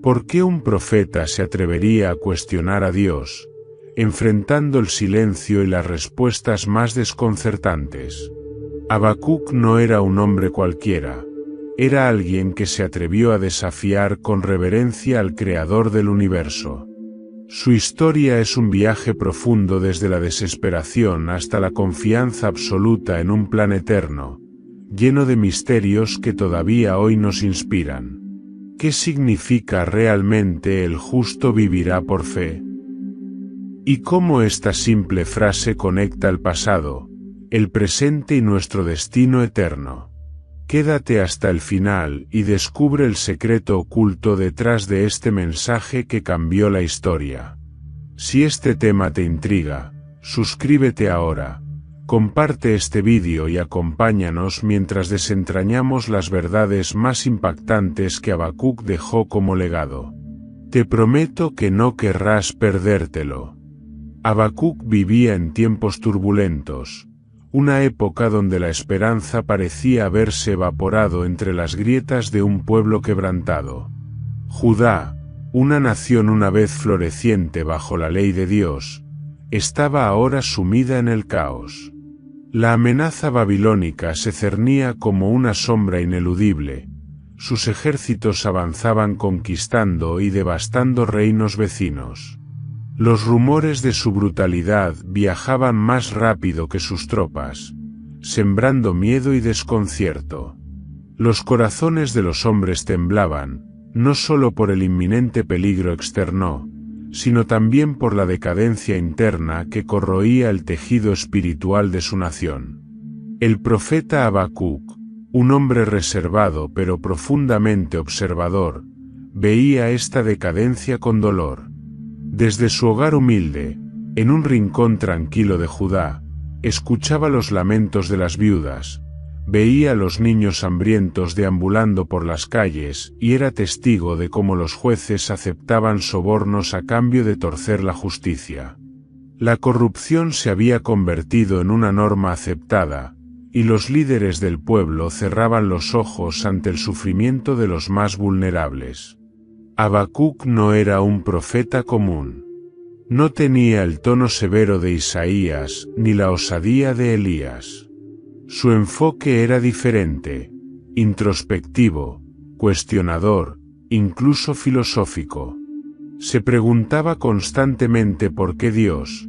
¿Por qué un profeta se atrevería a cuestionar a Dios, enfrentando el silencio y las respuestas más desconcertantes? Habacuc no era un hombre cualquiera, era alguien que se atrevió a desafiar con reverencia al Creador del universo. Su historia es un viaje profundo desde la desesperación hasta la confianza absoluta en un plan eterno, lleno de misterios que todavía hoy nos inspiran. ¿Qué significa realmente el justo vivirá por fe? ¿Y cómo esta simple frase conecta el pasado, el presente y nuestro destino eterno? Quédate hasta el final y descubre el secreto oculto detrás de este mensaje que cambió la historia. Si este tema te intriga, suscríbete ahora, comparte este vídeo y acompáñanos mientras desentrañamos las verdades más impactantes que Habacuc dejó como legado. Te prometo que no querrás perdértelo. Habacuc vivía en tiempos turbulentos, una época donde la esperanza parecía haberse evaporado entre las grietas de un pueblo quebrantado. Judá, una nación una vez floreciente bajo la ley de Dios, estaba ahora sumida en el caos. La amenaza babilónica se cernía como una sombra ineludible, sus ejércitos avanzaban conquistando y devastando reinos vecinos. Los rumores de su brutalidad viajaban más rápido que sus tropas, sembrando miedo y desconcierto. Los corazones de los hombres temblaban, no solo por el inminente peligro externo, sino también por la decadencia interna que corroía el tejido espiritual de su nación. El profeta Habacuc, un hombre reservado pero profundamente observador, veía esta decadencia con dolor. Desde su hogar humilde, en un rincón tranquilo de Judá, escuchaba los lamentos de las viudas, veía a los niños hambrientos deambulando por las calles y era testigo de cómo los jueces aceptaban sobornos a cambio de torcer la justicia. La corrupción se había convertido en una norma aceptada, y los líderes del pueblo cerraban los ojos ante el sufrimiento de los más vulnerables. Habacuc no era un profeta común. No tenía el tono severo de Isaías ni la osadía de Elías. Su enfoque era diferente, introspectivo, cuestionador, incluso filosófico. Se preguntaba constantemente por qué Dios,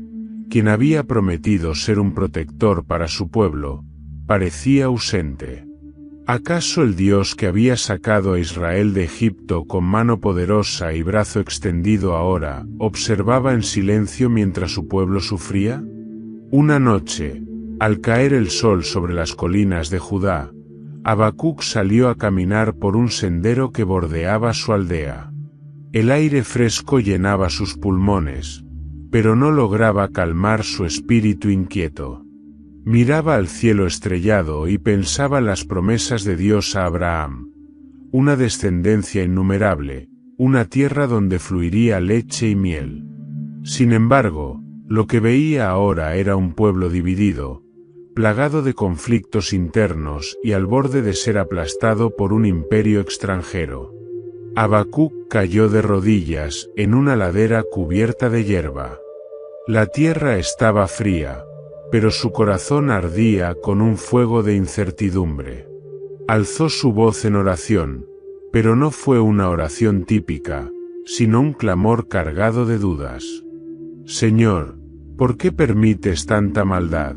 quien había prometido ser un protector para su pueblo, parecía ausente. ¿Acaso el Dios que había sacado a Israel de Egipto con mano poderosa y brazo extendido ahora, observaba en silencio mientras su pueblo sufría? Una noche, al caer el sol sobre las colinas de Judá, Habacuc salió a caminar por un sendero que bordeaba su aldea. El aire fresco llenaba sus pulmones, pero no lograba calmar su espíritu inquieto. Miraba al cielo estrellado y pensaba en las promesas de Dios a Abraham, una descendencia innumerable, una tierra donde fluiría leche y miel. Sin embargo, lo que veía ahora era un pueblo dividido, plagado de conflictos internos y al borde de ser aplastado por un imperio extranjero. Habacuc cayó de rodillas en una ladera cubierta de hierba. La tierra estaba fría, pero su corazón ardía con un fuego de incertidumbre. Alzó su voz en oración, pero no fue una oración típica, sino un clamor cargado de dudas. Señor, ¿por qué permites tanta maldad?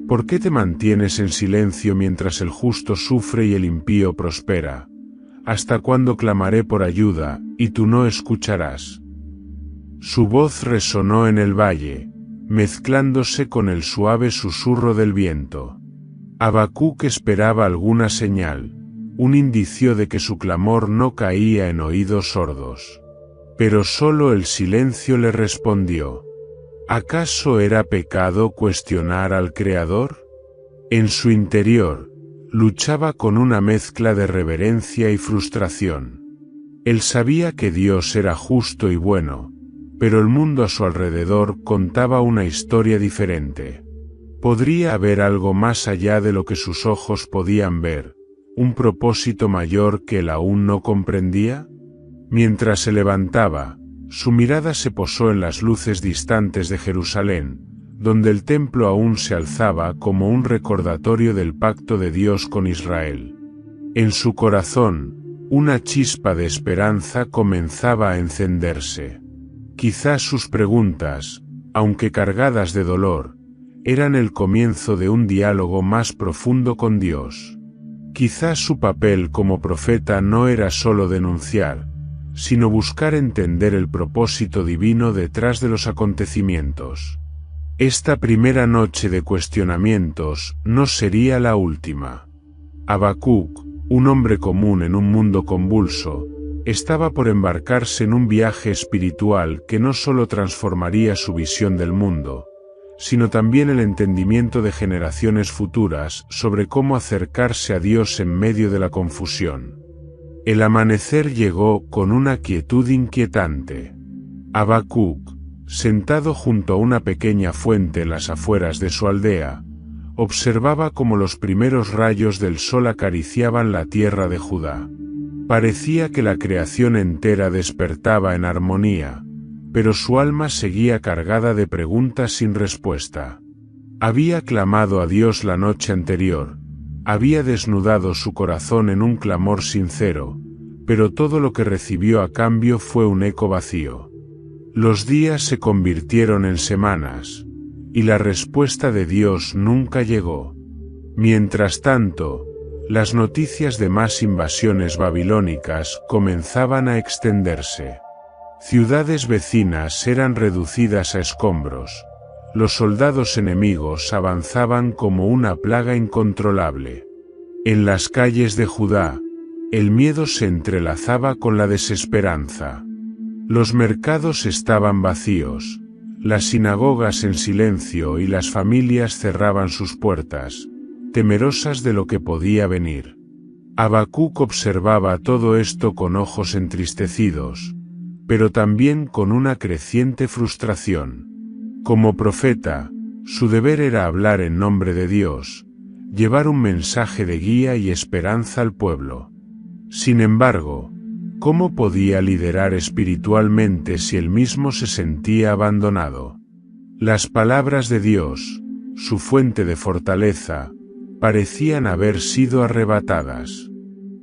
¿Por qué te mantienes en silencio mientras el justo sufre y el impío prospera? ¿Hasta cuándo clamaré por ayuda, y tú no escucharás? Su voz resonó en el valle, mezclándose con el suave susurro del viento. Habacuc esperaba alguna señal, un indicio de que su clamor no caía en oídos sordos. Pero solo el silencio le respondió. ¿Acaso era pecado cuestionar al Creador? En su interior, luchaba con una mezcla de reverencia y frustración. Él sabía que Dios era justo y bueno, pero el mundo a su alrededor contaba una historia diferente. ¿Podría haber algo más allá de lo que sus ojos podían ver, un propósito mayor que él aún no comprendía? Mientras se levantaba, su mirada se posó en las luces distantes de Jerusalén, donde el templo aún se alzaba como un recordatorio del pacto de Dios con Israel. En su corazón, una chispa de esperanza comenzaba a encenderse. Quizás sus preguntas, aunque cargadas de dolor, eran el comienzo de un diálogo más profundo con Dios. Quizás su papel como profeta no era solo denunciar, sino buscar entender el propósito divino detrás de los acontecimientos. Esta primera noche de cuestionamientos no sería la última. Habacuc, un hombre común en un mundo convulso, estaba por embarcarse en un viaje espiritual que no solo transformaría su visión del mundo, sino también el entendimiento de generaciones futuras sobre cómo acercarse a Dios en medio de la confusión. El amanecer llegó con una quietud inquietante. Habacuc, sentado junto a una pequeña fuente en las afueras de su aldea, observaba cómo los primeros rayos del sol acariciaban la tierra de Judá. Parecía que la creación entera despertaba en armonía, pero su alma seguía cargada de preguntas sin respuesta. Había clamado a Dios la noche anterior, había desnudado su corazón en un clamor sincero, pero todo lo que recibió a cambio fue un eco vacío. Los días se convirtieron en semanas, y la respuesta de Dios nunca llegó. Mientras tanto, las noticias de más invasiones babilónicas comenzaban a extenderse. Ciudades vecinas eran reducidas a escombros. Los soldados enemigos avanzaban como una plaga incontrolable. En las calles de Judá, el miedo se entrelazaba con la desesperanza. Los mercados estaban vacíos, las sinagogas en silencio y las familias cerraban sus puertas, temerosas de lo que podía venir. Habacuc observaba todo esto con ojos entristecidos, pero también con una creciente frustración. Como profeta, su deber era hablar en nombre de Dios, llevar un mensaje de guía y esperanza al pueblo. Sin embargo, ¿cómo podía liderar espiritualmente si él mismo se sentía abandonado? Las palabras de Dios, su fuente de fortaleza, parecían haber sido arrebatadas.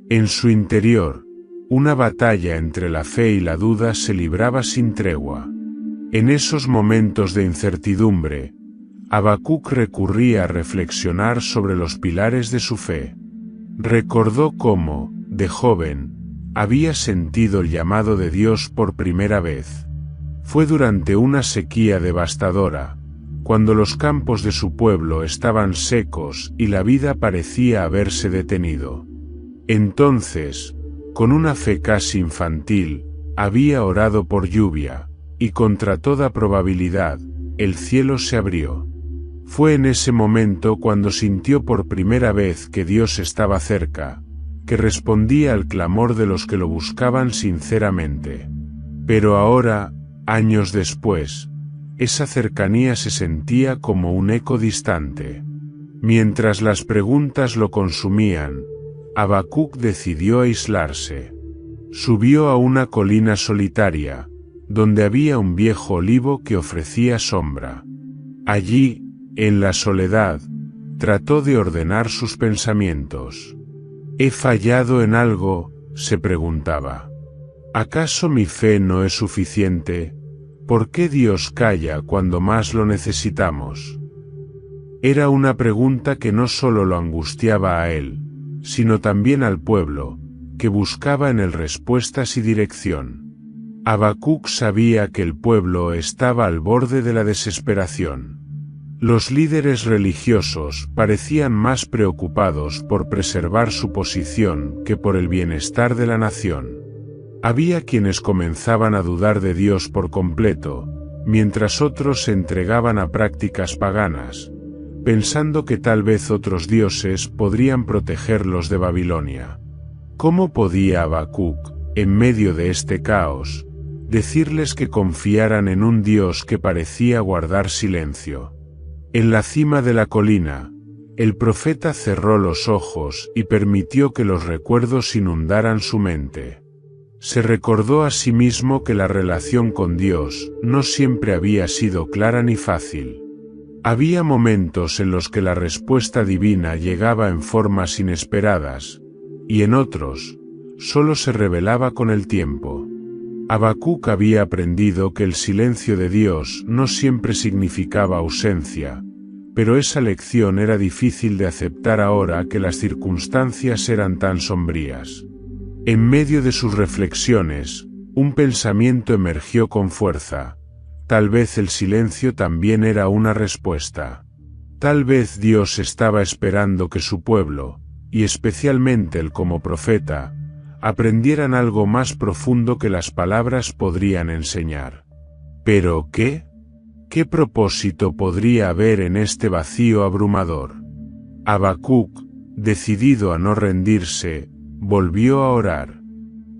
En su interior, una batalla entre la fe y la duda se libraba sin tregua. En esos momentos de incertidumbre, Habacuc recurría a reflexionar sobre los pilares de su fe. Recordó cómo, de joven, había sentido el llamado de Dios por primera vez. Fue durante una sequía devastadora, cuando los campos de su pueblo estaban secos y la vida parecía haberse detenido. Entonces, con una fe casi infantil, había orado por lluvia, y contra toda probabilidad, el cielo se abrió. Fue en ese momento cuando sintió por primera vez que Dios estaba cerca, que respondía al clamor de los que lo buscaban sinceramente. Pero ahora, años después, esa cercanía se sentía como un eco distante. Mientras las preguntas lo consumían, Habacuc decidió aislarse. Subió a una colina solitaria, donde había un viejo olivo que ofrecía sombra. Allí, en la soledad, trató de ordenar sus pensamientos. ¿He fallado en algo?, se preguntaba. ¿Acaso mi fe no es suficiente? ¿Por qué Dios calla cuando más lo necesitamos? Era una pregunta que no solo lo angustiaba a él, sino también al pueblo, que buscaba en él respuestas y dirección. Habacuc sabía que el pueblo estaba al borde de la desesperación. Los líderes religiosos parecían más preocupados por preservar su posición que por el bienestar de la nación. Había quienes comenzaban a dudar de Dios por completo, mientras otros se entregaban a prácticas paganas, pensando que tal vez otros dioses podrían protegerlos de Babilonia. ¿Cómo podía Habacuc, en medio de este caos, decirles que confiaran en un Dios que parecía guardar silencio? En la cima de la colina, el profeta cerró los ojos y permitió que los recuerdos inundaran su mente. Se recordó a sí mismo que la relación con Dios no siempre había sido clara ni fácil. Había momentos en los que la respuesta divina llegaba en formas inesperadas, y en otros, solo se revelaba con el tiempo. Habacuc había aprendido que el silencio de Dios no siempre significaba ausencia, pero esa lección era difícil de aceptar ahora que las circunstancias eran tan sombrías. En medio de sus reflexiones, un pensamiento emergió con fuerza. Tal vez el silencio también era una respuesta. Tal vez Dios estaba esperando que su pueblo, y especialmente él como profeta, aprendieran algo más profundo que las palabras podrían enseñar. ¿Pero qué? ¿Qué propósito podría haber en este vacío abrumador? Habacuc, decidido a no rendirse, volvió a orar.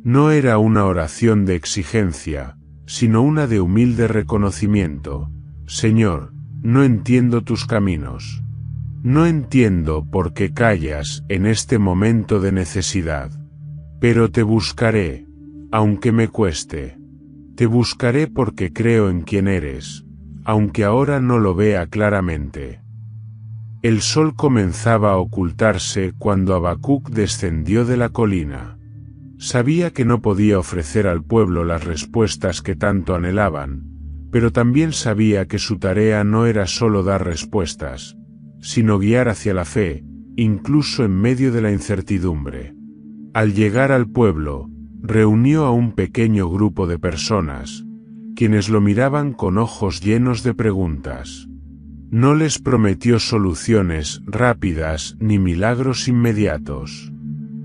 No era una oración de exigencia, sino una de humilde reconocimiento. Señor, no entiendo tus caminos. No entiendo por qué callas en este momento de necesidad. Pero te buscaré, aunque me cueste. Te buscaré porque creo en quién eres, aunque ahora no lo vea claramente. El sol comenzaba a ocultarse cuando Habacuc descendió de la colina. Sabía que no podía ofrecer al pueblo las respuestas que tanto anhelaban, pero también sabía que su tarea no era solo dar respuestas, sino guiar hacia la fe, incluso en medio de la incertidumbre. Al llegar al pueblo, reunió a un pequeño grupo de personas, quienes lo miraban con ojos llenos de preguntas. No les prometió soluciones rápidas ni milagros inmediatos.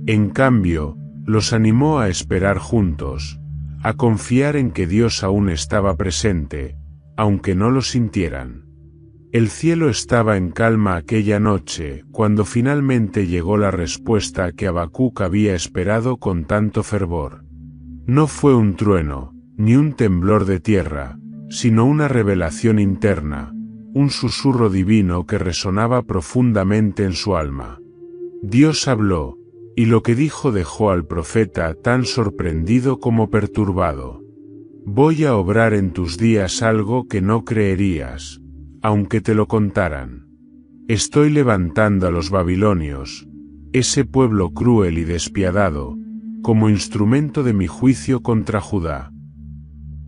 En cambio, los animó a esperar juntos, a confiar en que Dios aún estaba presente, aunque no lo sintieran. El cielo estaba en calma aquella noche, cuando finalmente llegó la respuesta que Habacuc había esperado con tanto fervor. No fue un trueno, ni un temblor de tierra, sino una revelación interna, un susurro divino que resonaba profundamente en su alma. Dios habló, y lo que dijo dejó al profeta tan sorprendido como perturbado. Voy a obrar en tus días algo que no creerías, aunque te lo contaran. Estoy levantando a los babilonios, ese pueblo cruel y despiadado, como instrumento de mi juicio contra Judá.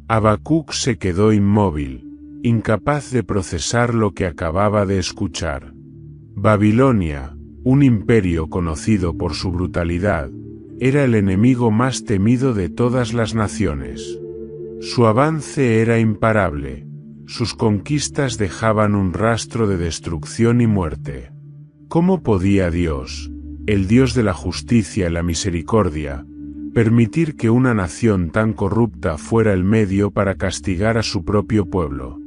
Habacuc se quedó inmóvil, incapaz de procesar lo que acababa de escuchar. Babilonia, un imperio conocido por su brutalidad, era el enemigo más temido de todas las naciones. Su avance era imparable, sus conquistas dejaban un rastro de destrucción y muerte. ¿Cómo podía Dios, el Dios de la justicia y la misericordia, permitir que una nación tan corrupta fuera el medio para castigar a su propio pueblo?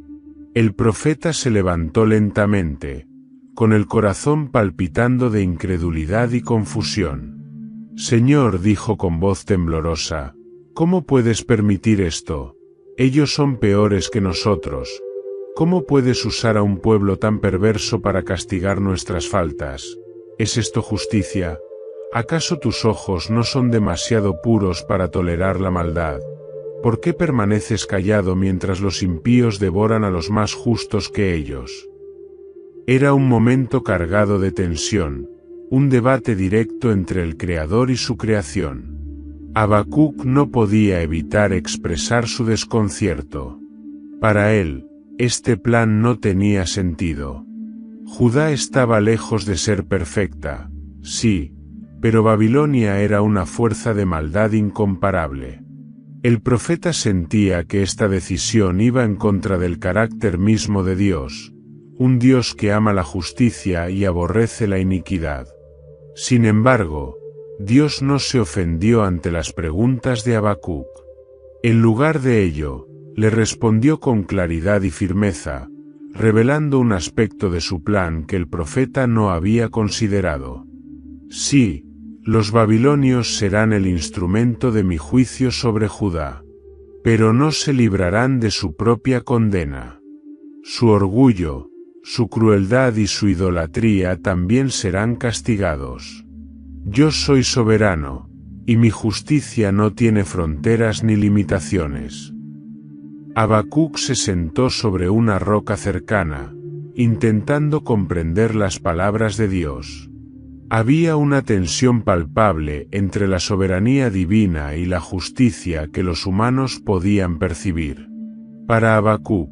El profeta se levantó lentamente, con el corazón palpitando de incredulidad y confusión. Señor, dijo con voz temblorosa, ¿cómo puedes permitir esto? Ellos son peores que nosotros. ¿Cómo puedes usar a un pueblo tan perverso para castigar nuestras faltas? ¿Es esto justicia? ¿Acaso tus ojos no son demasiado puros para tolerar la maldad? ¿Por qué permaneces callado mientras los impíos devoran a los más justos que ellos? Era un momento cargado de tensión, un debate directo entre el Creador y su creación. Habacuc no podía evitar expresar su desconcierto. Para él, este plan no tenía sentido. Judá estaba lejos de ser perfecta, sí, pero Babilonia era una fuerza de maldad incomparable. El profeta sentía que esta decisión iba en contra del carácter mismo de Dios, un Dios que ama la justicia y aborrece la iniquidad. Sin embargo, Dios no se ofendió ante las preguntas de Habacuc. En lugar de ello, le respondió con claridad y firmeza, revelando un aspecto de su plan que el profeta no había considerado. Sí, los babilonios serán el instrumento de mi juicio sobre Judá, pero no se librarán de su propia condena. Su orgullo, su crueldad y su idolatría también serán castigados. Yo soy soberano, y mi justicia no tiene fronteras ni limitaciones. Habacuc se sentó sobre una roca cercana, intentando comprender las palabras de Dios. Había una tensión palpable entre la soberanía divina y la justicia que los humanos podían percibir. Para Habacuc,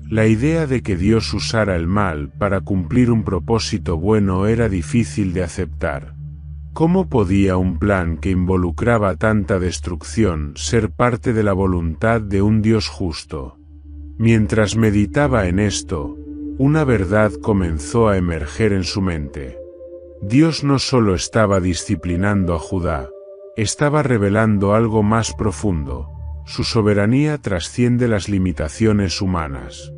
la idea de que Dios usara el mal para cumplir un propósito bueno era difícil de aceptar. ¿Cómo podía un plan que involucraba tanta destrucción ser parte de la voluntad de un Dios justo? Mientras meditaba en esto, una verdad comenzó a emerger en su mente. Dios no solo estaba disciplinando a Judá, estaba revelando algo más profundo. Su soberanía trasciende las limitaciones humanas.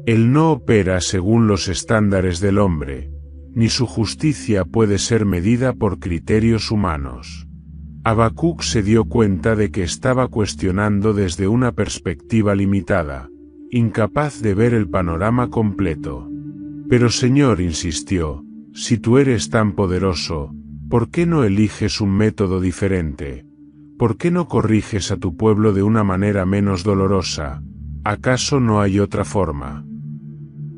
Él no opera según los estándares del hombre, ni su justicia puede ser medida por criterios humanos. Habacuc se dio cuenta de que estaba cuestionando desde una perspectiva limitada, incapaz de ver el panorama completo. Pero Señor, insistió, si tú eres tan poderoso, ¿por qué no eliges un método diferente? ¿Por qué no corriges a tu pueblo de una manera menos dolorosa? ¿Acaso no hay otra forma?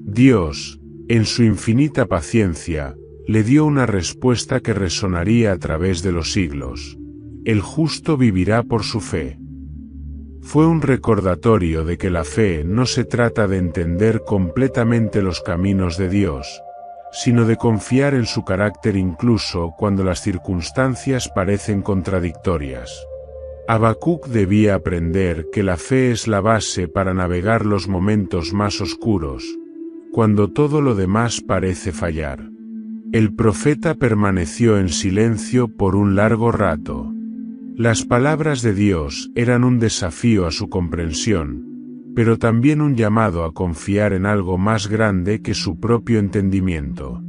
Dios, en su infinita paciencia, le dio una respuesta que resonaría a través de los siglos. El justo vivirá por su fe. Fue un recordatorio de que la fe no se trata de entender completamente los caminos de Dios, sino de confiar en su carácter incluso cuando las circunstancias parecen contradictorias. Habacuc debía aprender que la fe es la base para navegar los momentos más oscuros, cuando todo lo demás parece fallar. El profeta permaneció en silencio por un largo rato. Las palabras de Dios eran un desafío a su comprensión, pero también un llamado a confiar en algo más grande que su propio entendimiento.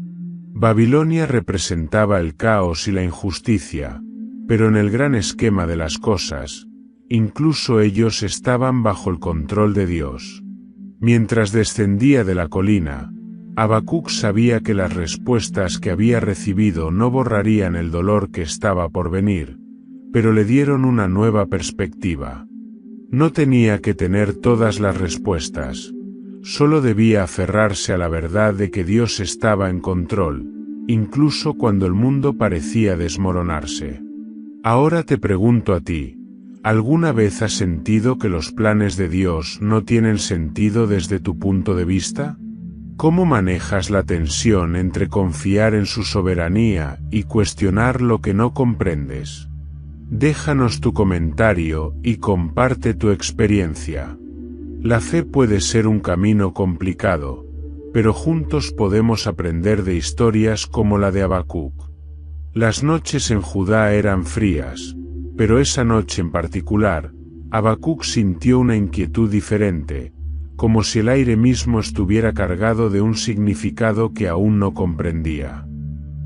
Babilonia representaba el caos y la injusticia, pero en el gran esquema de las cosas, incluso ellos estaban bajo el control de Dios. Mientras descendía de la colina, Habacuc sabía que las respuestas que había recibido no borrarían el dolor que estaba por venir, pero le dieron una nueva perspectiva. No tenía que tener todas las respuestas, solo debía aferrarse a la verdad de que Dios estaba en control, incluso cuando el mundo parecía desmoronarse. Ahora te pregunto a ti, ¿alguna vez has sentido que los planes de Dios no tienen sentido desde tu punto de vista? ¿Cómo manejas la tensión entre confiar en su soberanía y cuestionar lo que no comprendes? Déjanos tu comentario y comparte tu experiencia. La fe puede ser un camino complicado, pero juntos podemos aprender de historias como la de Habacuc. Las noches en Judá eran frías, pero esa noche en particular, Habacuc sintió una inquietud diferente, como si el aire mismo estuviera cargado de un significado que aún no comprendía.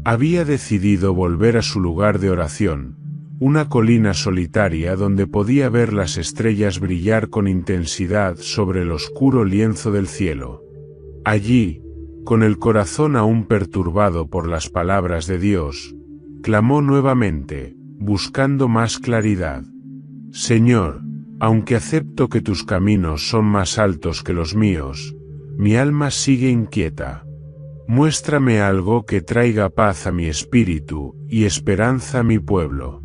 Había decidido volver a su lugar de oración, una colina solitaria donde podía ver las estrellas brillar con intensidad sobre el oscuro lienzo del cielo. Allí, con el corazón aún perturbado por las palabras de Dios, clamó nuevamente, buscando más claridad. Señor, aunque acepto que tus caminos son más altos que los míos, mi alma sigue inquieta. Muéstrame algo que traiga paz a mi espíritu y esperanza a mi pueblo.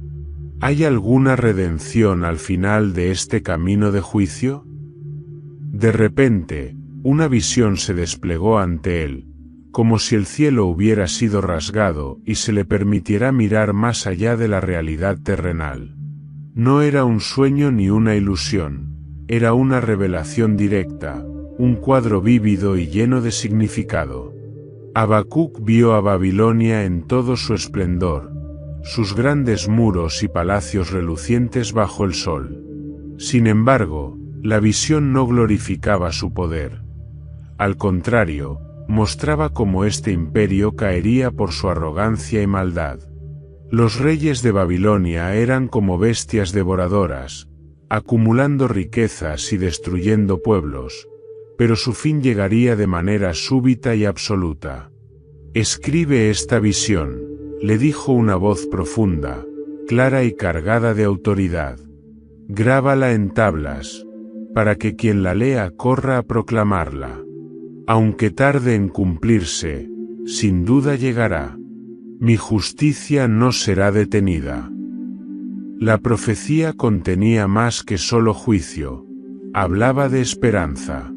¿Hay alguna redención al final de este camino de juicio? De repente, una visión se desplegó ante él, como si el cielo hubiera sido rasgado y se le permitiera mirar más allá de la realidad terrenal. No era un sueño ni una ilusión, era una revelación directa, un cuadro vívido y lleno de significado. Habacuc vio a Babilonia en todo su esplendor, sus grandes muros y palacios relucientes bajo el sol. Sin embargo, la visión no glorificaba su poder. Al contrario, mostraba cómo este imperio caería por su arrogancia y maldad. Los reyes de Babilonia eran como bestias devoradoras, acumulando riquezas y destruyendo pueblos, pero su fin llegaría de manera súbita y absoluta. Escribe esta visión, le dijo una voz profunda, clara y cargada de autoridad. Grábala en tablas, para que quien la lea corra a proclamarla. Aunque tarde en cumplirse, sin duda llegará. Mi justicia no será detenida. La profecía contenía más que solo juicio, hablaba de esperanza.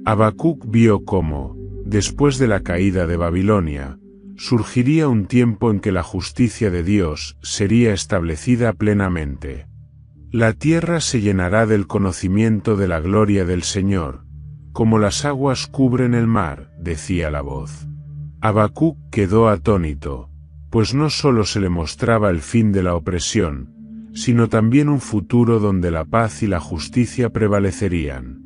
Habacuc vio cómo, después de la caída de Babilonia, surgiría un tiempo en que la justicia de Dios sería establecida plenamente. La tierra se llenará del conocimiento de la gloria del Señor, como las aguas cubren el mar, decía la voz. Habacuc quedó atónito, pues no solo se le mostraba el fin de la opresión, sino también un futuro donde la paz y la justicia prevalecerían.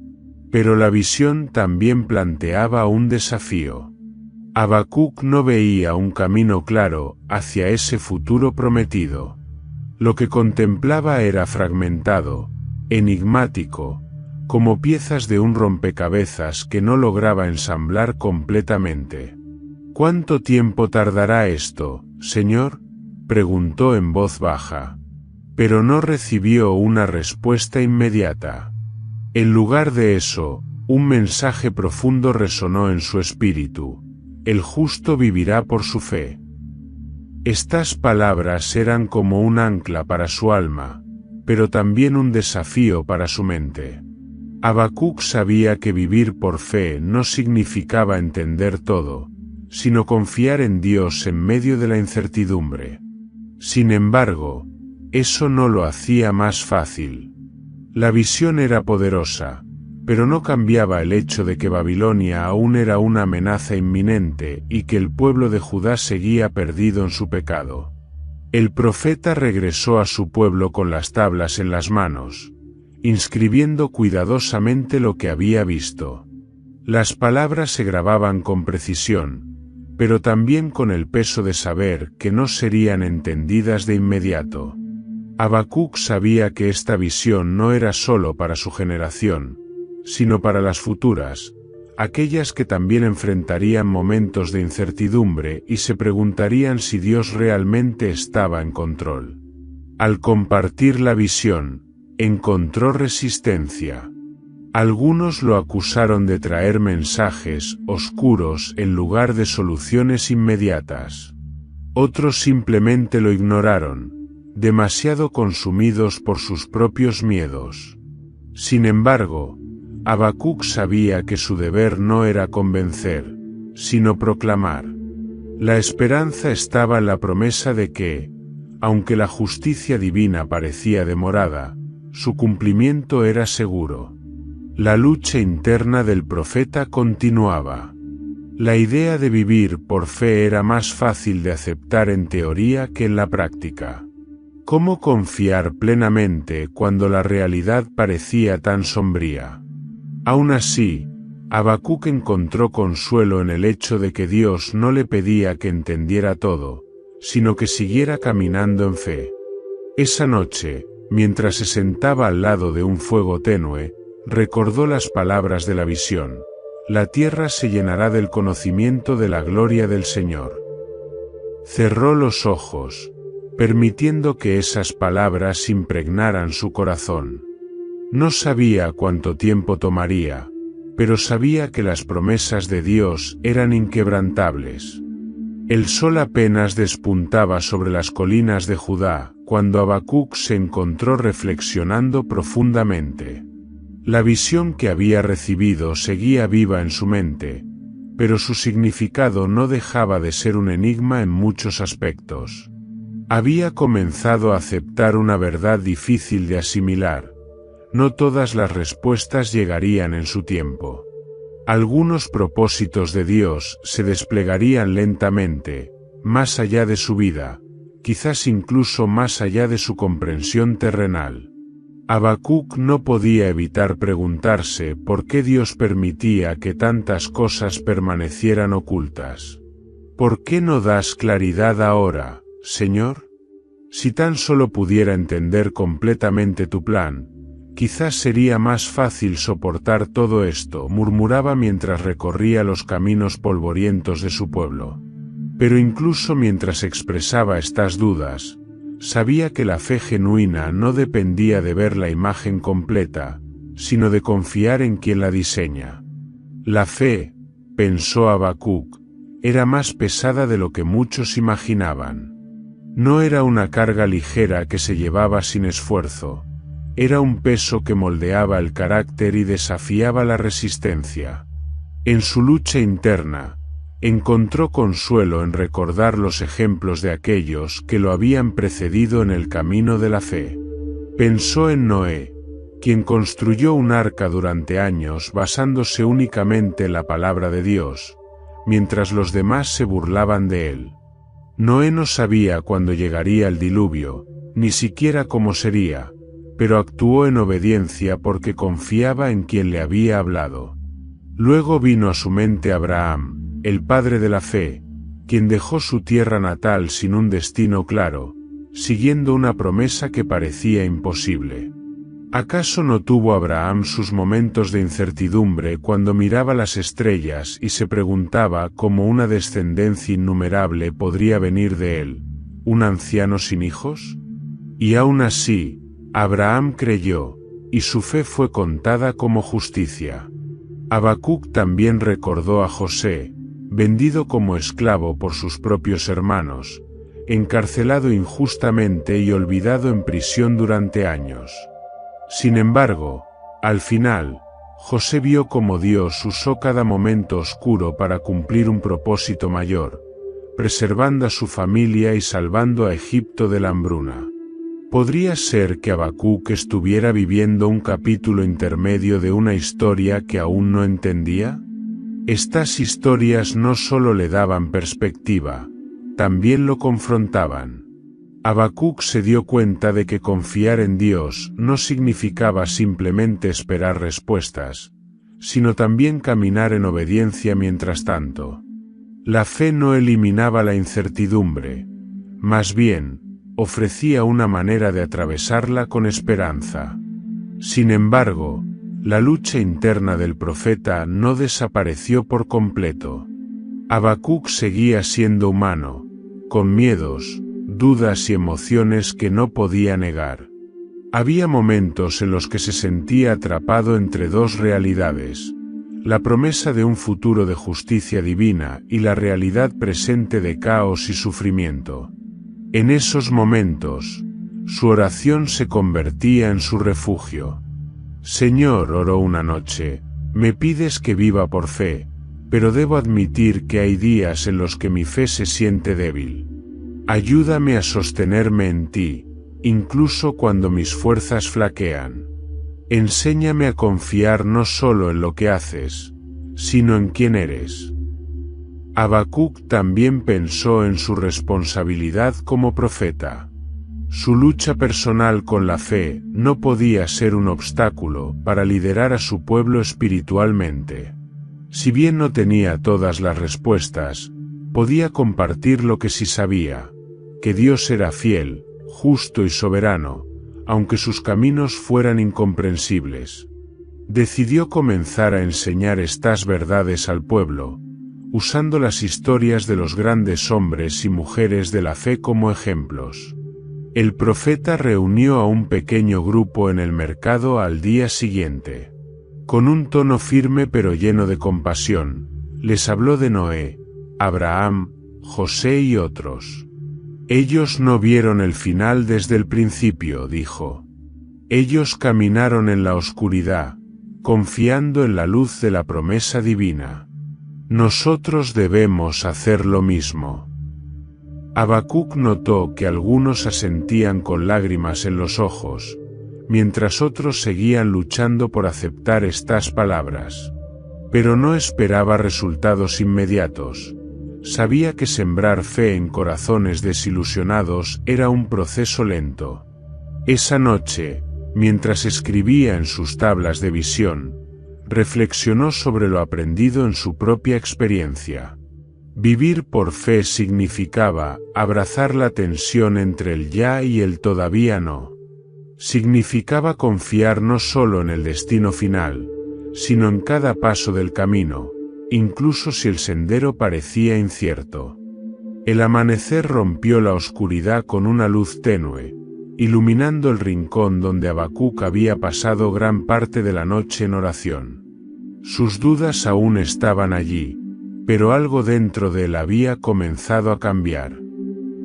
Pero la visión también planteaba un desafío. Habacuc no veía un camino claro hacia ese futuro prometido. Lo que contemplaba era fragmentado, enigmático, como piezas de un rompecabezas que no lograba ensamblar completamente. ¿Cuánto tiempo tardará esto, Señor?, preguntó en voz baja. Pero no recibió una respuesta inmediata. En lugar de eso, un mensaje profundo resonó en su espíritu: el justo vivirá por su fe. Estas palabras eran como un ancla para su alma, pero también un desafío para su mente. Habacuc sabía que vivir por fe no significaba entender todo, sino confiar en Dios en medio de la incertidumbre. Sin embargo, eso no lo hacía más fácil. La visión era poderosa, pero no cambiaba el hecho de que Babilonia aún era una amenaza inminente y que el pueblo de Judá seguía perdido en su pecado. El profeta regresó a su pueblo con las tablas en las manos, inscribiendo cuidadosamente lo que había visto. Las palabras se grababan con precisión, pero también con el peso de saber que no serían entendidas de inmediato. Habacuc sabía que esta visión no era solo para su generación, sino para las futuras, aquellas que también enfrentarían momentos de incertidumbre y se preguntarían si Dios realmente estaba en control. Al compartir la visión, encontró resistencia. Algunos lo acusaron de traer mensajes oscuros en lugar de soluciones inmediatas. Otros simplemente lo ignoraron, demasiado consumidos por sus propios miedos. Sin embargo, Habacuc sabía que su deber no era convencer, sino proclamar. La esperanza estaba en la promesa de que, aunque la justicia divina parecía demorada, su cumplimiento era seguro. La lucha interna del profeta continuaba. La idea de vivir por fe era más fácil de aceptar en teoría que en la práctica. ¿Cómo confiar plenamente cuando la realidad parecía tan sombría? Aún así, Habacuc encontró consuelo en el hecho de que Dios no le pedía que entendiera todo, sino que siguiera caminando en fe. Esa noche, mientras se sentaba al lado de un fuego tenue, recordó las palabras de la visión: la tierra se llenará del conocimiento de la gloria del Señor. Cerró los ojos, permitiendo que esas palabras impregnaran su corazón. No sabía cuánto tiempo tomaría, pero sabía que las promesas de Dios eran inquebrantables. El sol apenas despuntaba sobre las colinas de Judá, cuando Habacuc se encontró reflexionando profundamente. La visión que había recibido seguía viva en su mente, pero su significado no dejaba de ser un enigma en muchos aspectos. Había comenzado a aceptar una verdad difícil de asimilar: no todas las respuestas llegarían en su tiempo. Algunos propósitos de Dios se desplegarían lentamente, más allá de su vida, quizás incluso más allá de su comprensión terrenal. Habacuc no podía evitar preguntarse por qué Dios permitía que tantas cosas permanecieran ocultas. ¿Por qué no das claridad ahora, Señor? Si tan solo pudiera entender completamente tu plan, quizás sería más fácil soportar todo esto, murmuraba mientras recorría los caminos polvorientos de su pueblo. Pero incluso mientras expresaba estas dudas, Sabía que la fe genuina no dependía de ver la imagen completa, sino de confiar en quien la diseña. La fe, pensó Habacuc, era más pesada de lo que muchos imaginaban. No era una carga ligera que se llevaba sin esfuerzo, era un peso que moldeaba el carácter y desafiaba la resistencia. En su lucha interna, encontró consuelo en recordar los ejemplos de aquellos que lo habían precedido en el camino de la fe. Pensó en Noé, quien construyó un arca durante años basándose únicamente en la palabra de Dios, mientras los demás se burlaban de él. Noé no sabía cuándo llegaría el diluvio, ni siquiera cómo sería, pero actuó en obediencia porque confiaba en quien le había hablado. Luego vino a su mente Abraham, el padre de la fe, quien dejó su tierra natal sin un destino claro, siguiendo una promesa que parecía imposible. ¿Acaso no tuvo Abraham sus momentos de incertidumbre cuando miraba las estrellas y se preguntaba cómo una descendencia innumerable podría venir de él, un anciano sin hijos? Y aún así, Abraham creyó, y su fe fue contada como justicia. Habacuc también recordó a José, vendido como esclavo por sus propios hermanos, encarcelado injustamente y olvidado en prisión durante años. Sin embargo, al final, José vio cómo Dios usó cada momento oscuro para cumplir un propósito mayor, preservando a su familia y salvando a Egipto de la hambruna. ¿Podría ser que Habacuc estuviera viviendo un capítulo intermedio de una historia que aún no entendía? Estas historias no solo le daban perspectiva, también lo confrontaban. Habacuc se dio cuenta de que confiar en Dios no significaba simplemente esperar respuestas, sino también caminar en obediencia mientras tanto. La fe no eliminaba la incertidumbre, más bien, ofrecía una manera de atravesarla con esperanza. Sin embargo, la lucha interna del profeta no desapareció por completo. Habacuc seguía siendo humano, con miedos, dudas y emociones que no podía negar. Había momentos en los que se sentía atrapado entre dos realidades, la promesa de un futuro de justicia divina y la realidad presente de caos y sufrimiento. En esos momentos, su oración se convertía en su refugio. Señor, oró una noche, me pides que viva por fe, pero debo admitir que hay días en los que mi fe se siente débil. Ayúdame a sostenerme en ti, incluso cuando mis fuerzas flaquean. Enséñame a confiar no solo en lo que haces, sino en quién eres. Habacuc también pensó en su responsabilidad como profeta. Su lucha personal con la fe no podía ser un obstáculo para liderar a su pueblo espiritualmente. Si bien no tenía todas las respuestas, podía compartir lo que sí sabía, que Dios era fiel, justo y soberano, aunque sus caminos fueran incomprensibles. Decidió comenzar a enseñar estas verdades al pueblo, usando las historias de los grandes hombres y mujeres de la fe como ejemplos. El profeta reunió a un pequeño grupo en el mercado al día siguiente. Con un tono firme pero lleno de compasión, les habló de Noé, Abraham, José y otros. Ellos no vieron el final desde el principio, dijo. Ellos caminaron en la oscuridad, confiando en la luz de la promesa divina. Nosotros debemos hacer lo mismo. Habacuc notó que algunos asentían con lágrimas en los ojos, mientras otros seguían luchando por aceptar estas palabras. Pero no esperaba resultados inmediatos. Sabía que sembrar fe en corazones desilusionados era un proceso lento. Esa noche, mientras escribía en sus tablas de visión, reflexionó sobre lo aprendido en su propia experiencia. Vivir por fe significaba abrazar la tensión entre el ya y el todavía no. Significaba confiar no solo en el destino final, sino en cada paso del camino, incluso si el sendero parecía incierto. El amanecer rompió la oscuridad con una luz tenue, iluminando el rincón donde Habacuc había pasado gran parte de la noche en oración. Sus dudas aún estaban allí, pero algo dentro de él había comenzado a cambiar.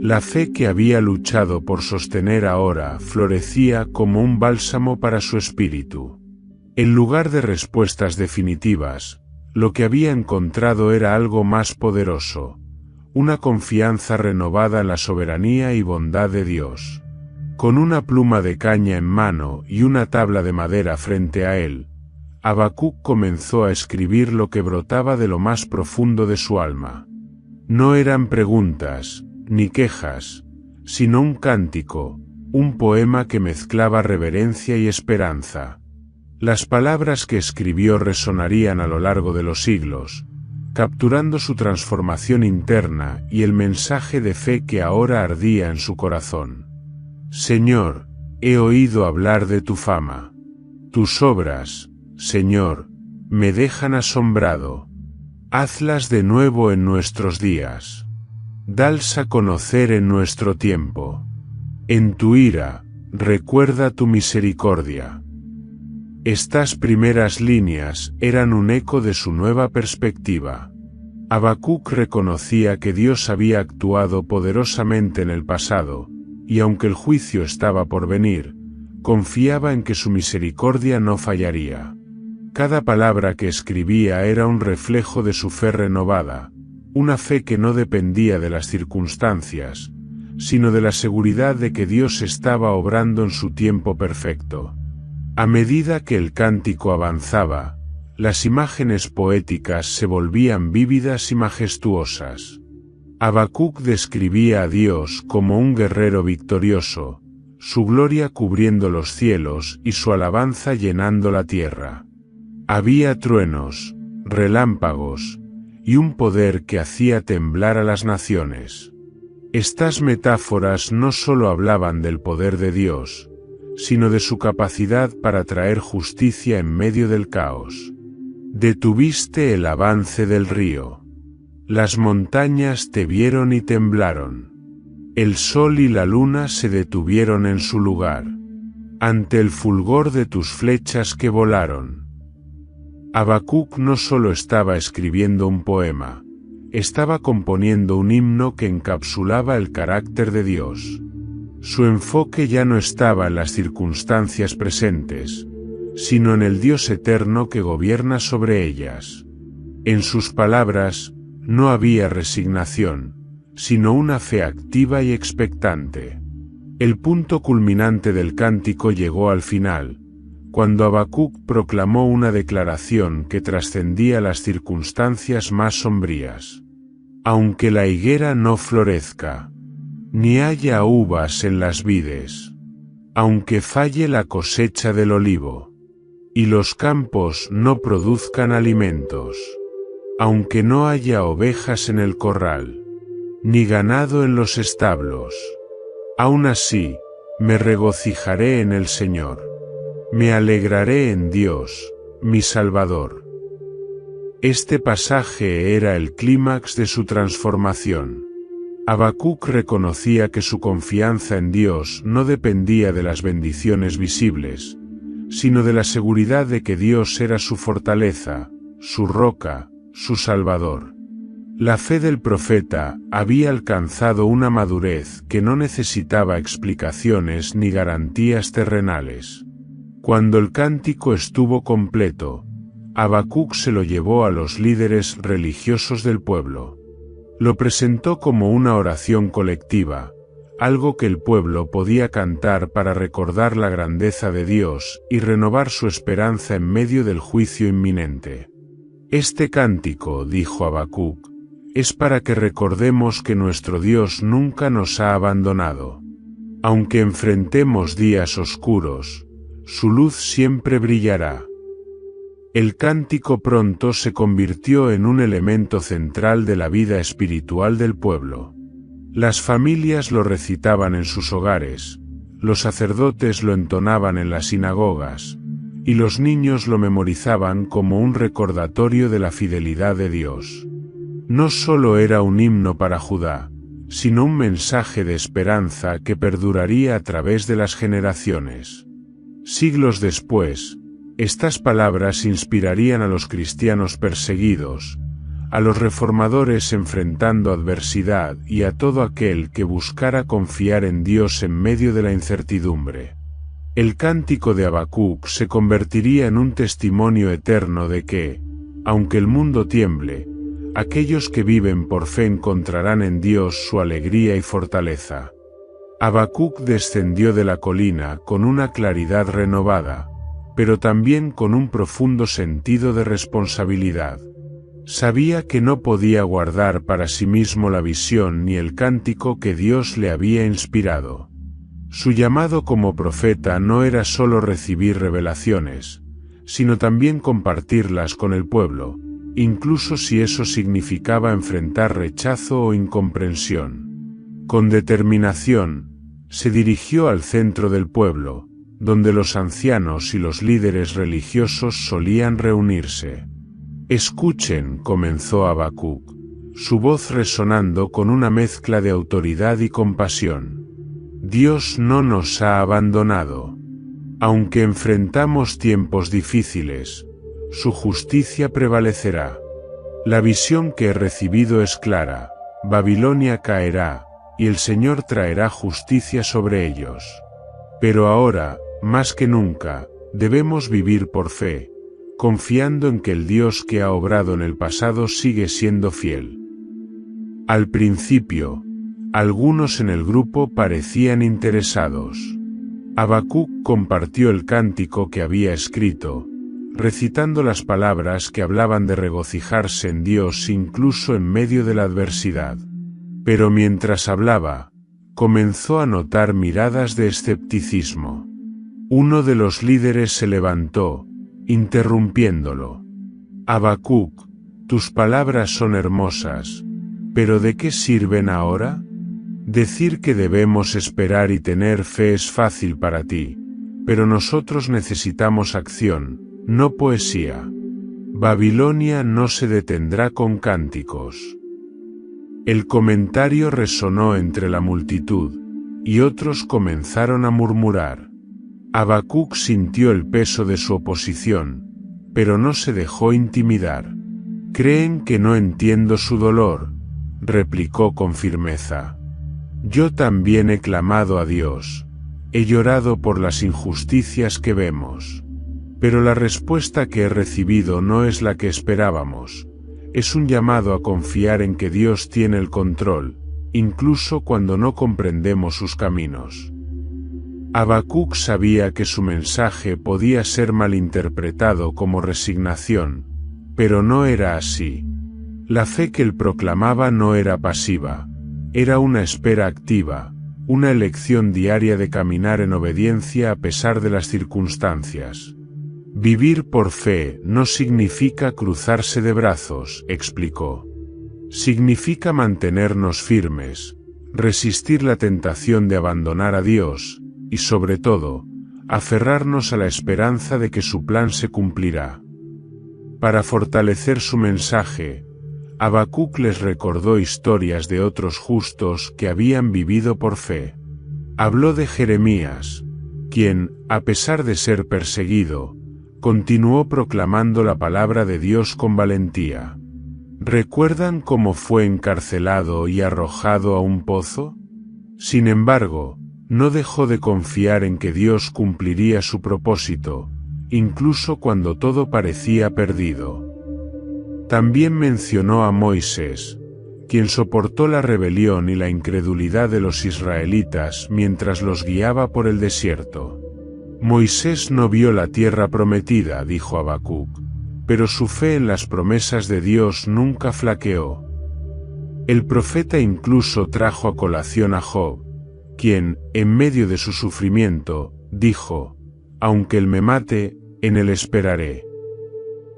La fe que había luchado por sostener ahora florecía como un bálsamo para su espíritu. En lugar de respuestas definitivas, lo que había encontrado era algo más poderoso, una confianza renovada en la soberanía y bondad de Dios. Con una pluma de caña en mano y una tabla de madera frente a él, Habacuc comenzó a escribir lo que brotaba de lo más profundo de su alma. No eran preguntas, ni quejas, sino un cántico, un poema que mezclaba reverencia y esperanza. Las palabras que escribió resonarían a lo largo de los siglos, capturando su transformación interna y el mensaje de fe que ahora ardía en su corazón. Señor, he oído hablar de tu fama. Tus obras, Señor, me dejan asombrado. Hazlas de nuevo en nuestros días. Dalas a conocer en nuestro tiempo. En tu ira, recuerda tu misericordia. Estas primeras líneas eran un eco de su nueva perspectiva. Habacuc reconocía que Dios había actuado poderosamente en el pasado, y aunque el juicio estaba por venir, confiaba en que su misericordia no fallaría. Cada palabra que escribía era un reflejo de su fe renovada, una fe que no dependía de las circunstancias, sino de la seguridad de que Dios estaba obrando en su tiempo perfecto. A medida que el cántico avanzaba, las imágenes poéticas se volvían vívidas y majestuosas. Habacuc describía a Dios como un guerrero victorioso, su gloria cubriendo los cielos y su alabanza llenando la tierra. Había truenos, relámpagos, y un poder que hacía temblar a las naciones. Estas metáforas no solo hablaban del poder de Dios, sino de su capacidad para traer justicia en medio del caos. Detuviste el avance del río. Las montañas te vieron y temblaron. El sol y la luna se detuvieron en su lugar, ante el fulgor de tus flechas que volaron. Habacuc no solo estaba escribiendo un poema, estaba componiendo un himno que encapsulaba el carácter de Dios. Su enfoque ya no estaba en las circunstancias presentes, sino en el Dios eterno que gobierna sobre ellas. En sus palabras, no había resignación, sino una fe activa y expectante. El punto culminante del cántico llegó al final, cuando Habacuc proclamó una declaración que trascendía las circunstancias más sombrías. Aunque la higuera no florezca, ni haya uvas en las vides, aunque falle la cosecha del olivo, y los campos no produzcan alimentos, aunque no haya ovejas en el corral, ni ganado en los establos, aún así, me regocijaré en el Señor, me alegraré en Dios, mi Salvador. Este pasaje era el clímax de su transformación. Habacuc reconocía que su confianza en Dios no dependía de las bendiciones visibles, sino de la seguridad de que Dios era su fortaleza, su roca, su Salvador. La fe del profeta había alcanzado una madurez que no necesitaba explicaciones ni garantías terrenales. Cuando el cántico estuvo completo, Habacuc se lo llevó a los líderes religiosos del pueblo. Lo presentó como una oración colectiva, algo que el pueblo podía cantar para recordar la grandeza de Dios y renovar su esperanza en medio del juicio inminente. Este cántico, dijo Habacuc, es para que recordemos que nuestro Dios nunca nos ha abandonado. Aunque enfrentemos días oscuros, su luz siempre brillará. El cántico pronto se convirtió en un elemento central de la vida espiritual del pueblo. Las familias lo recitaban en sus hogares, los sacerdotes lo entonaban en las sinagogas, y los niños lo memorizaban como un recordatorio de la fidelidad de Dios. No solo era un himno para Judá, sino un mensaje de esperanza que perduraría a través de las generaciones. Siglos después, estas palabras inspirarían a los cristianos perseguidos, a los reformadores enfrentando adversidad y a todo aquel que buscara confiar en Dios en medio de la incertidumbre. El cántico de Habacuc se convertiría en un testimonio eterno de que, aunque el mundo tiemble, aquellos que viven por fe encontrarán en Dios su alegría y fortaleza. Habacuc descendió de la colina con una claridad renovada, pero también con un profundo sentido de responsabilidad. Sabía que no podía guardar para sí mismo la visión ni el cántico que Dios le había inspirado. Su llamado como profeta no era solo recibir revelaciones, sino también compartirlas con el pueblo, incluso si eso significaba enfrentar rechazo o incomprensión. Con determinación, se dirigió al centro del pueblo, donde los ancianos y los líderes religiosos solían reunirse. «Escuchen», comenzó Habacuc, su voz resonando con una mezcla de autoridad y compasión. «Dios no nos ha abandonado. Aunque enfrentamos tiempos difíciles, su justicia prevalecerá. La visión que he recibido es clara: Babilonia caerá, y el Señor traerá justicia sobre ellos. Pero ahora, más que nunca, debemos vivir por fe, confiando en que el Dios que ha obrado en el pasado sigue siendo fiel». Al principio, algunos en el grupo parecían interesados. Habacuc compartió el cántico que había escrito, recitando las palabras que hablaban de regocijarse en Dios incluso en medio de la adversidad. Pero mientras hablaba, comenzó a notar miradas de escepticismo. Uno de los líderes se levantó, interrumpiéndolo. «Habacuc, tus palabras son hermosas, pero ¿de qué sirven ahora? Decir que debemos esperar y tener fe es fácil para ti, pero nosotros necesitamos acción, no poesía. Babilonia no se detendrá con cánticos». El comentario resonó entre la multitud, y otros comenzaron a murmurar. Habacuc sintió el peso de su oposición, pero no se dejó intimidar. «¿Creen que no entiendo su dolor?», replicó con firmeza. «Yo también he clamado a Dios, he llorado por las injusticias que vemos. Pero la respuesta que he recibido no es la que esperábamos. Es un llamado a confiar en que Dios tiene el control, incluso cuando no comprendemos sus caminos». Habacuc sabía que su mensaje podía ser malinterpretado como resignación, pero no era así. La fe que él proclamaba no era pasiva, era una espera activa, una elección diaria de caminar en obediencia a pesar de las circunstancias. «Vivir por fe no significa cruzarse de brazos», explicó. «Significa mantenernos firmes, resistir la tentación de abandonar a Dios, y sobre todo, aferrarnos a la esperanza de que su plan se cumplirá». Para fortalecer su mensaje, Habacuc les recordó historias de otros justos que habían vivido por fe. Habló de Jeremías, quien, a pesar de ser perseguido, continuó proclamando la palabra de Dios con valentía. ¿Recuerdan cómo fue encarcelado y arrojado a un pozo? Sin embargo, no dejó de confiar en que Dios cumpliría su propósito, incluso cuando todo parecía perdido. También mencionó a Moisés, quien soportó la rebelión y la incredulidad de los israelitas mientras los guiaba por el desierto. «Moisés no vio la tierra prometida», dijo Habacuc, pero su fe en las promesas de Dios nunca flaqueó. El profeta incluso trajo a colación a Job, quien, en medio de su sufrimiento, dijo: «Aunque él me mate, en él esperaré».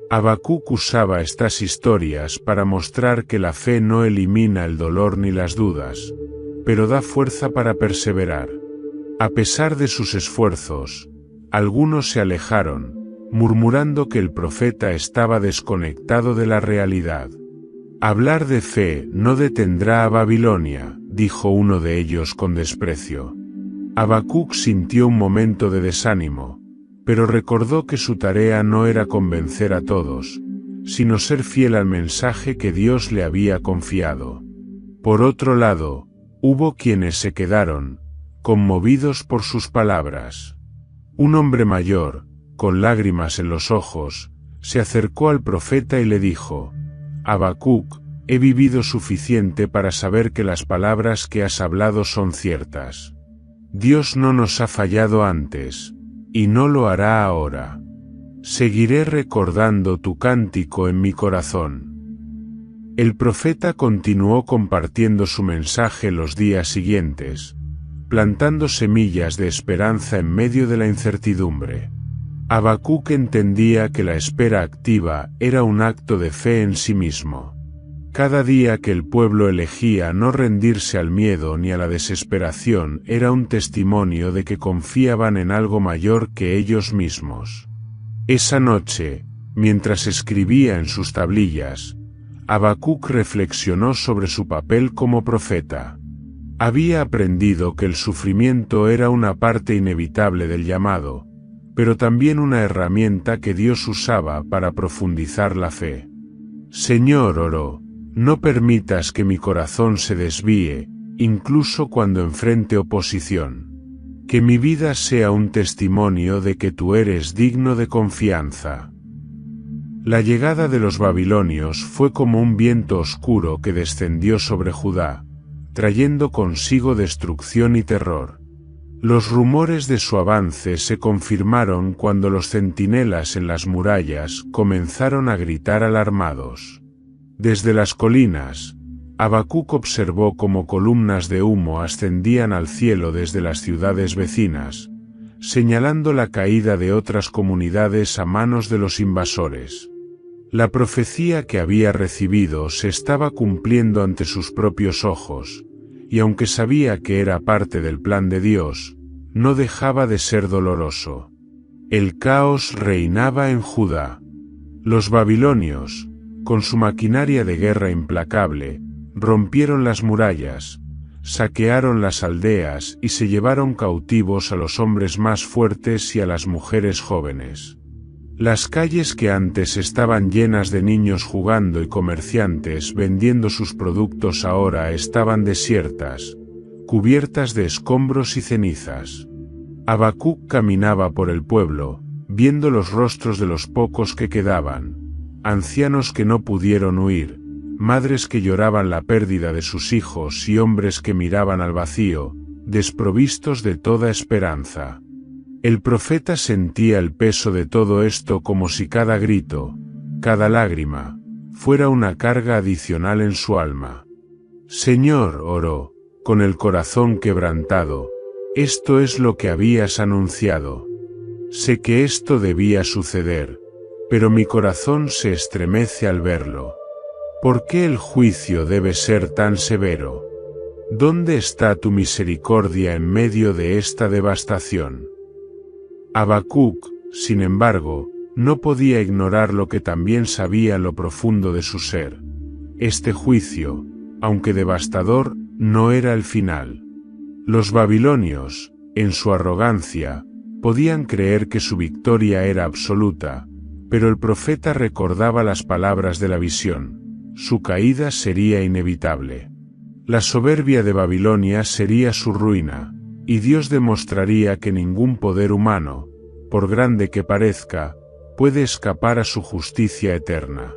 Habacuc usaba estas historias para mostrar que la fe no elimina el dolor ni las dudas, pero da fuerza para perseverar. A pesar de sus esfuerzos, algunos se alejaron, murmurando que el profeta estaba desconectado de la realidad. «Hablar de fe no detendrá a Babilonia», dijo uno de ellos con desprecio. Habacuc sintió un momento de desánimo, pero recordó que su tarea no era convencer a todos, sino ser fiel al mensaje que Dios le había confiado. Por otro lado, hubo quienes se quedaron, conmovidos por sus palabras. Un hombre mayor, con lágrimas en los ojos, se acercó al profeta y le dijo: Habacuc, he vivido suficiente para saber que las palabras que has hablado son ciertas. Dios no nos ha fallado antes, y no lo hará ahora. Seguiré recordando tu cántico en mi corazón. El profeta continuó compartiendo su mensaje los días siguientes, plantando semillas de esperanza en medio de la incertidumbre. Habacuc entendía que la espera activa era un acto de fe en sí mismo. Cada día que el pueblo elegía no rendirse al miedo ni a la desesperación era un testimonio de que confiaban en algo mayor que ellos mismos. Esa noche, mientras escribía en sus tablillas, Habacuc reflexionó sobre su papel como profeta. Había aprendido que el sufrimiento era una parte inevitable del llamado, pero también una herramienta que Dios usaba para profundizar la fe. Señor, oró, no permitas que mi corazón se desvíe, incluso cuando enfrente oposición. Que mi vida sea un testimonio de que tú eres digno de confianza. La llegada de los babilonios fue como un viento oscuro que descendió sobre Judá, trayendo consigo destrucción y terror. Los rumores de su avance se confirmaron cuando los centinelas en las murallas comenzaron a gritar alarmados. Desde las colinas, Habacuc observó cómo columnas de humo ascendían al cielo desde las ciudades vecinas, señalando la caída de otras comunidades a manos de los invasores. La profecía que había recibido se estaba cumpliendo ante sus propios ojos, y aunque sabía que era parte del plan de Dios, no dejaba de ser doloroso. El caos reinaba en Judá. Los babilonios, con su maquinaria de guerra implacable, rompieron las murallas, saquearon las aldeas y se llevaron cautivos a los hombres más fuertes y a las mujeres jóvenes. Las calles que antes estaban llenas de niños jugando y comerciantes vendiendo sus productos ahora estaban desiertas, cubiertas de escombros y cenizas. Habacuc caminaba por el pueblo, viendo los rostros de los pocos que quedaban, ancianos que no pudieron huir, madres que lloraban la pérdida de sus hijos y hombres que miraban al vacío, desprovistos de toda esperanza. El profeta sentía el peso de todo esto como si cada grito, cada lágrima, fuera una carga adicional en su alma. Señor, oró, con el corazón quebrantado, esto es lo que habías anunciado. Sé que esto debía suceder, pero mi corazón se estremece al verlo. ¿Por qué el juicio debe ser tan severo? ¿Dónde está tu misericordia en medio de esta devastación? Habacuc, sin embargo, no podía ignorar lo que también sabía en lo profundo de su ser. Este juicio, aunque devastador, no era el final. Los babilonios, en su arrogancia, podían creer que su victoria era absoluta, pero el profeta recordaba las palabras de la visión: su caída sería inevitable. La soberbia de Babilonia sería su ruina, y Dios demostraría que ningún poder humano, por grande que parezca, puede escapar a su justicia eterna.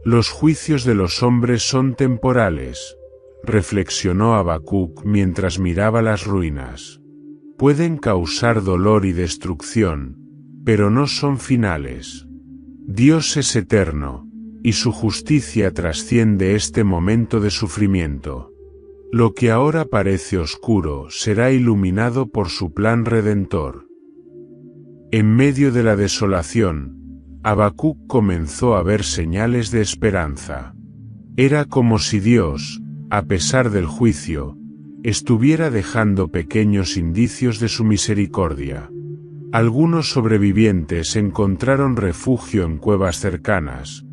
Los juicios de los hombres son temporales, reflexionó Habacuc mientras miraba las ruinas. Pueden causar dolor y destrucción, pero no son finales. Dios es eterno, y su justicia trasciende este momento de sufrimiento. Lo que ahora parece oscuro será iluminado por su plan redentor. En medio de la desolación, Habacuc comenzó a ver señales de esperanza. Era como si Dios, a pesar del juicio, estuviera dejando pequeños indicios de su misericordia. Algunos sobrevivientes encontraron refugio en cuevas cercanas,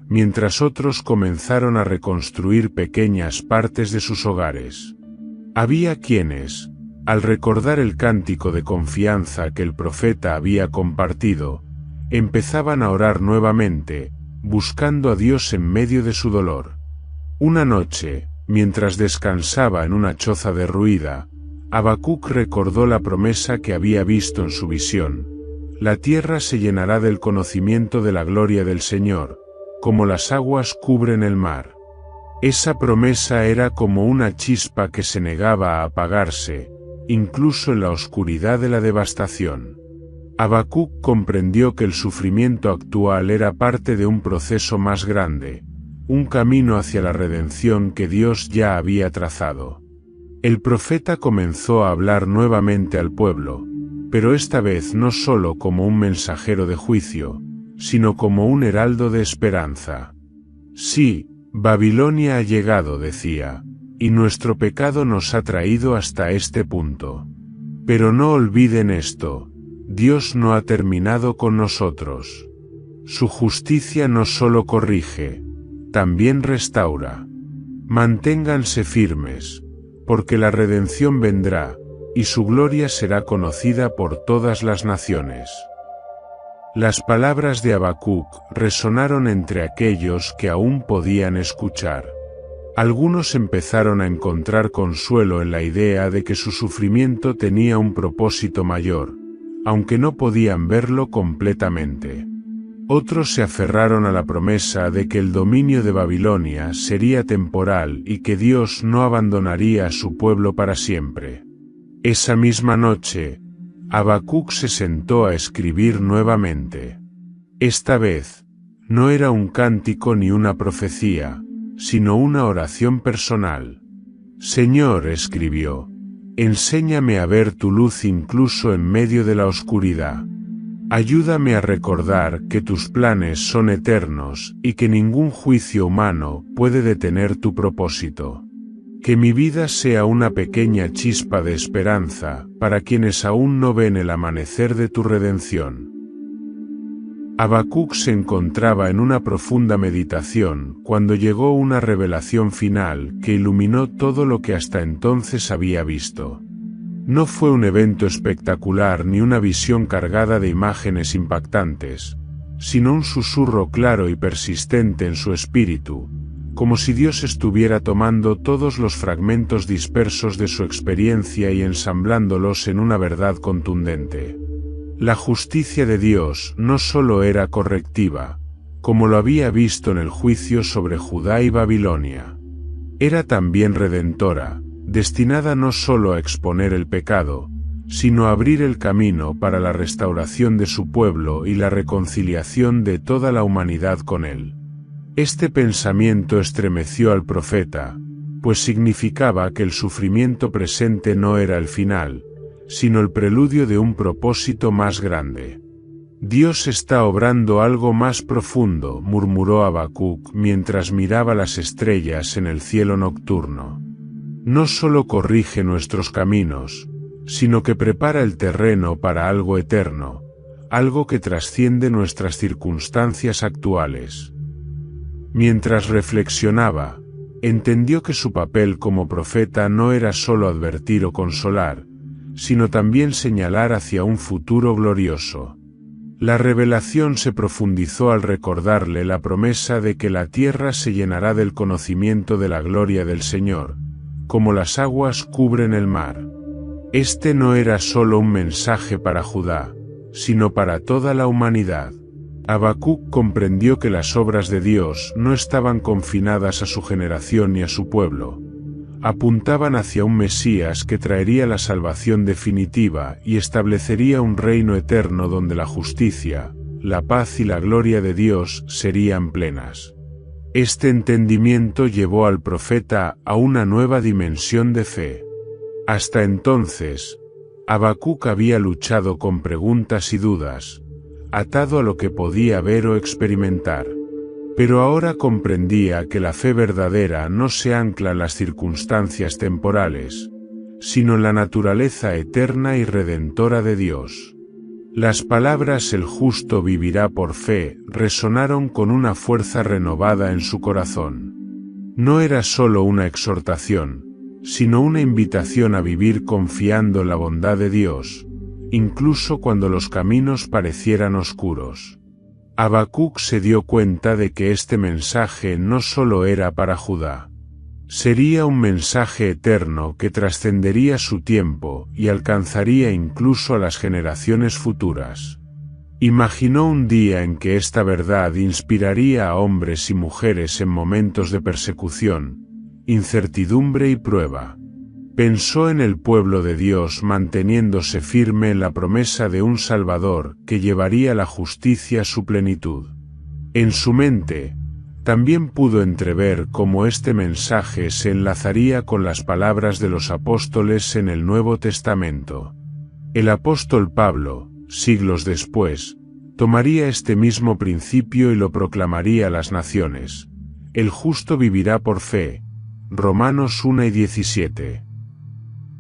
mientras otros comenzaron a reconstruir pequeñas partes de sus hogares. Había quienes, al recordar el cántico de confianza que el profeta había compartido, empezaban a orar nuevamente, buscando a Dios en medio de su dolor. Una noche, mientras descansaba en una choza derruida, Habacuc recordó la promesa que había visto en su visión: la tierra se llenará del conocimiento de la gloria del Señor, como las aguas cubren el mar. Esa promesa era como una chispa que se negaba a apagarse, incluso en la oscuridad de la devastación. Habacuc comprendió que el sufrimiento actual era parte de un proceso más grande, un camino hacia la redención que Dios ya había trazado. El profeta comenzó a hablar nuevamente al pueblo, pero esta vez no solo como un mensajero de juicio, sino como un heraldo de esperanza. Sí, Babilonia ha llegado, decía, y nuestro pecado nos ha traído hasta este punto. Pero no olviden esto: Dios no ha terminado con nosotros. Su justicia no solo corrige, también restaura. Manténganse firmes, porque la redención vendrá, y su gloria será conocida por todas las naciones. Las palabras de Habacuc resonaron entre aquellos que aún podían escuchar. Algunos empezaron a encontrar consuelo en la idea de que su sufrimiento tenía un propósito mayor, aunque no podían verlo completamente. Otros se aferraron a la promesa de que el dominio de Babilonia sería temporal y que Dios no abandonaría a su pueblo para siempre. Esa misma noche, Habacuc se sentó a escribir nuevamente. Esta vez, no era un cántico ni una profecía, sino una oración personal. Señor, escribió, enséñame a ver tu luz incluso en medio de la oscuridad. Ayúdame a recordar que tus planes son eternos y que ningún juicio humano puede detener tu propósito. Que mi vida sea una pequeña chispa de esperanza para quienes aún no ven el amanecer de tu redención. Habacuc se encontraba en una profunda meditación cuando llegó una revelación final que iluminó todo lo que hasta entonces había visto. No fue un evento espectacular ni una visión cargada de imágenes impactantes, sino un susurro claro y persistente en su espíritu, como si Dios estuviera tomando todos los fragmentos dispersos de su experiencia y ensamblándolos en una verdad contundente. La justicia de Dios no solo era correctiva, como lo había visto en el juicio sobre Judá y Babilonia. Era también redentora, destinada no solo a exponer el pecado, sino a abrir el camino para la restauración de su pueblo y la reconciliación de toda la humanidad con él. Este pensamiento estremeció al profeta, pues significaba que el sufrimiento presente no era el final, sino el preludio de un propósito más grande. Dios está obrando algo más profundo, murmuró Habacuc mientras miraba las estrellas en el cielo nocturno. No solo corrige nuestros caminos, sino que prepara el terreno para algo eterno, algo que trasciende nuestras circunstancias actuales. Mientras reflexionaba, entendió que su papel como profeta no era solo advertir o consolar, sino también señalar hacia un futuro glorioso. La revelación se profundizó al recordarle la promesa de que la tierra se llenará del conocimiento de la gloria del Señor, como las aguas cubren el mar. Este no era solo un mensaje para Judá, sino para toda la humanidad. Habacuc comprendió que las obras de Dios no estaban confinadas a su generación ni a su pueblo. Apuntaban hacia un Mesías que traería la salvación definitiva y establecería un reino eterno donde la justicia, la paz y la gloria de Dios serían plenas. Este entendimiento llevó al profeta a una nueva dimensión de fe. Hasta entonces, Habacuc había luchado con preguntas y dudas, atado a lo que podía ver o experimentar. Pero ahora comprendía que la fe verdadera no se ancla en las circunstancias temporales, sino en la naturaleza eterna y redentora de Dios. Las palabras "el justo vivirá por fe" resonaron con una fuerza renovada en su corazón. No era solo una exhortación, sino una invitación a vivir confiando en la bondad de Dios, incluso cuando los caminos parecieran oscuros. Habacuc se dio cuenta de que este mensaje no solo era para Judá. Sería un mensaje eterno que trascendería su tiempo y alcanzaría incluso a las generaciones futuras. Imaginó un día en que esta verdad inspiraría a hombres y mujeres en momentos de persecución, incertidumbre y prueba. Pensó en el pueblo de Dios manteniéndose firme en la promesa de un Salvador que llevaría la justicia a su plenitud. En su mente, también pudo entrever cómo este mensaje se enlazaría con las palabras de los apóstoles en el Nuevo Testamento. El apóstol Pablo, siglos después, tomaría este mismo principio y lo proclamaría a las naciones. El justo vivirá por fe. Romanos 1:17.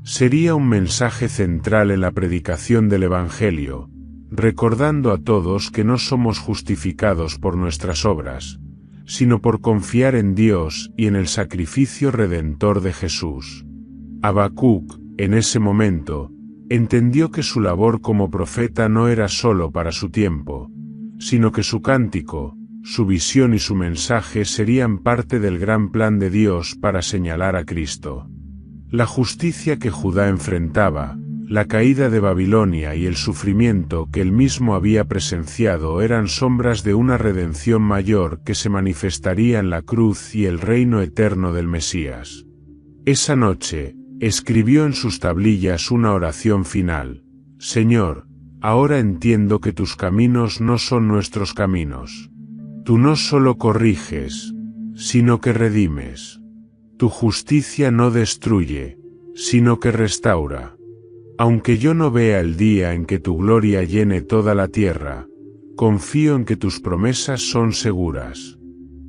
Sería un mensaje central en la predicación del Evangelio, recordando a todos que no somos justificados por nuestras obras, sino por confiar en Dios y en el sacrificio redentor de Jesús. Habacuc, en ese momento, entendió que su labor como profeta no era solo para su tiempo, sino que su cántico, su visión y su mensaje serían parte del gran plan de Dios para señalar a Cristo. La justicia que Judá enfrentaba, la caída de Babilonia y el sufrimiento que él mismo había presenciado eran sombras de una redención mayor que se manifestaría en la cruz y el reino eterno del Mesías. Esa noche, escribió en sus tablillas una oración final: Señor, ahora entiendo que tus caminos no son nuestros caminos. Tú no solo corriges, sino que redimes. Tu justicia no destruye, sino que restaura. Aunque yo no vea el día en que tu gloria llene toda la tierra, confío en que tus promesas son seguras.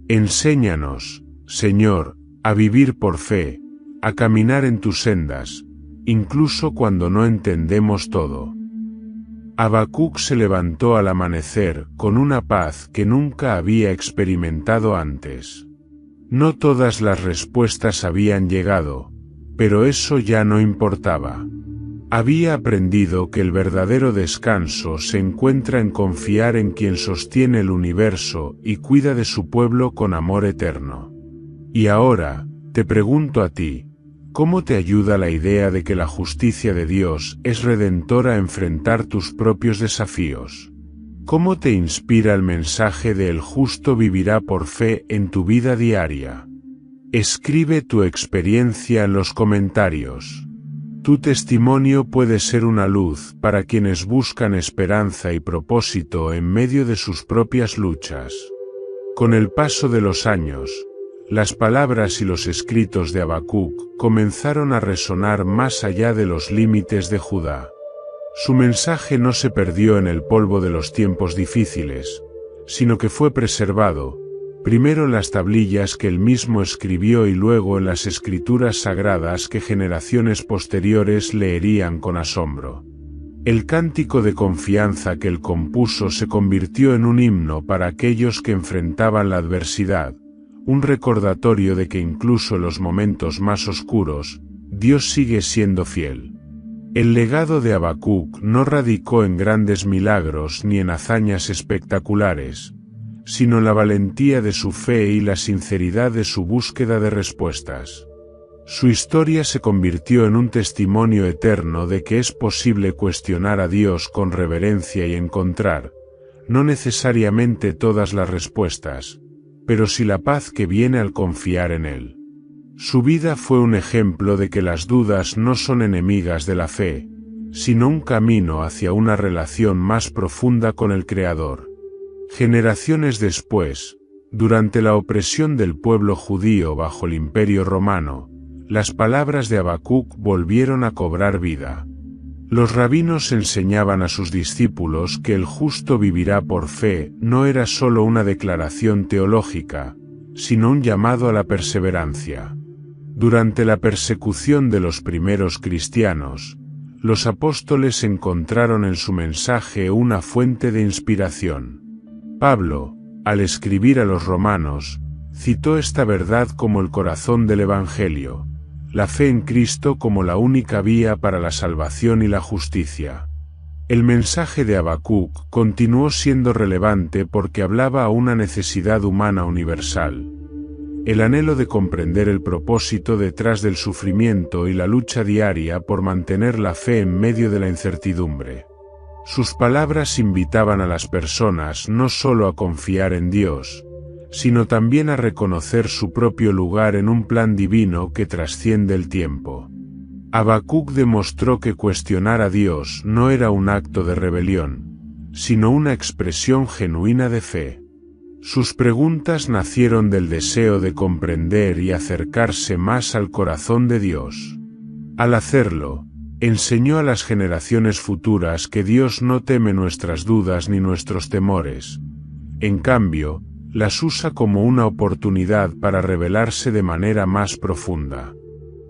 Enséñanos, Señor, a vivir por fe, a caminar en tus sendas, incluso cuando no entendemos todo. Habacuc se levantó al amanecer con una paz que nunca había experimentado antes. No todas las respuestas habían llegado, pero eso ya no importaba. Había aprendido que el verdadero descanso se encuentra en confiar en quien sostiene el universo y cuida de su pueblo con amor eterno. Y ahora, te pregunto a ti, ¿cómo te ayuda la idea de que la justicia de Dios es redentora a enfrentar tus propios desafíos? ¿Cómo te inspira el mensaje de el justo vivirá por fe en tu vida diaria? Escribe tu experiencia en los comentarios. Tu testimonio puede ser una luz para quienes buscan esperanza y propósito en medio de sus propias luchas. Con el paso de los años, las palabras y los escritos de Habacuc comenzaron a resonar más allá de los límites de Judá. Su mensaje no se perdió en el polvo de los tiempos difíciles, sino que fue preservado, primero en las tablillas que él mismo escribió y luego en las escrituras sagradas que generaciones posteriores leerían con asombro. El cántico de confianza que él compuso se convirtió en un himno para aquellos que enfrentaban la adversidad, un recordatorio de que incluso en los momentos más oscuros, Dios sigue siendo fiel. El legado de Habacuc no radicó en grandes milagros ni en hazañas espectaculares, sino en la valentía de su fe y la sinceridad de su búsqueda de respuestas. Su historia se convirtió en un testimonio eterno de que es posible cuestionar a Dios con reverencia y encontrar, no necesariamente todas las respuestas, pero sí la paz que viene al confiar en Él. Su vida fue un ejemplo de que las dudas no son enemigas de la fe, sino un camino hacia una relación más profunda con el Creador. Generaciones después, durante la opresión del pueblo judío bajo el Imperio Romano, las palabras de Habacuc volvieron a cobrar vida. Los rabinos enseñaban a sus discípulos que el justo vivirá por fe no era solo una declaración teológica, sino un llamado a la perseverancia. Durante la persecución de los primeros cristianos, los apóstoles encontraron en su mensaje una fuente de inspiración. Pablo, al escribir a los romanos, citó esta verdad como el corazón del Evangelio. la fe en Cristo como la única vía para la salvación y la justicia. El mensaje de Habacuc continuó siendo relevante porque hablaba a una necesidad humana universal: el anhelo de comprender el propósito detrás del sufrimiento y la lucha diaria por mantener la fe en medio de la incertidumbre. Sus palabras invitaban a las personas no solo a confiar en Dios, sino también a reconocer su propio lugar en un plan divino que trasciende el tiempo. Habacuc demostró que cuestionar a Dios no era un acto de rebelión, sino una expresión genuina de fe. Sus preguntas nacieron del deseo de comprender y acercarse más al corazón de Dios. Al hacerlo, enseñó a las generaciones futuras que Dios no teme nuestras dudas ni nuestros temores. En cambio, las usa como una oportunidad para revelarse de manera más profunda.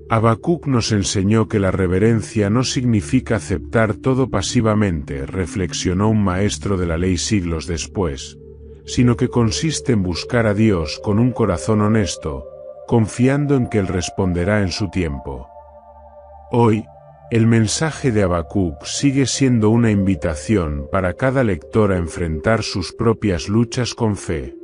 Habacuc nos enseñó que la reverencia no significa aceptar todo pasivamente, reflexionó un maestro de la ley siglos después, sino que consiste en buscar a Dios con un corazón honesto, confiando en que Él responderá en su tiempo. Hoy, el mensaje de Habacuc sigue siendo una invitación para cada lector a enfrentar sus propias luchas con fe.